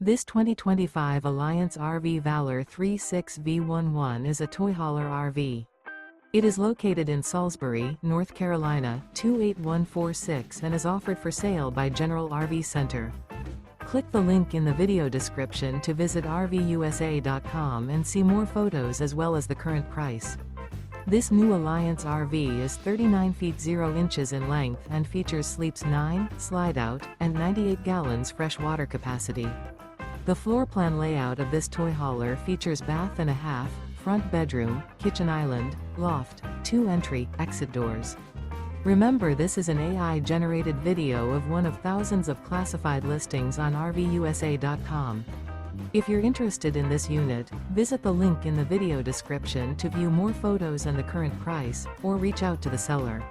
This 2025 Alliance RV Valor 36V11 is a toy hauler RV. It is located in Salisbury, North Carolina, 28146 and is offered for sale by General RV Center. Click the link in the video description to visit RVUSA.com and see more photos as well as the current price. This new Alliance RV is 39 feet 0 inches in length and features sleeps 9, slide-out, and 98 gallons fresh water capacity. The floor plan layout of this toy hauler features bath and a half, front bedroom, kitchen island, loft, 2 entry, exit doors. Remember, this is an AI-generated video of one of thousands of classified listings on RVUSA.com. If you're interested in this unit, visit the link in the video description to view more photos and the current price, or reach out to the seller.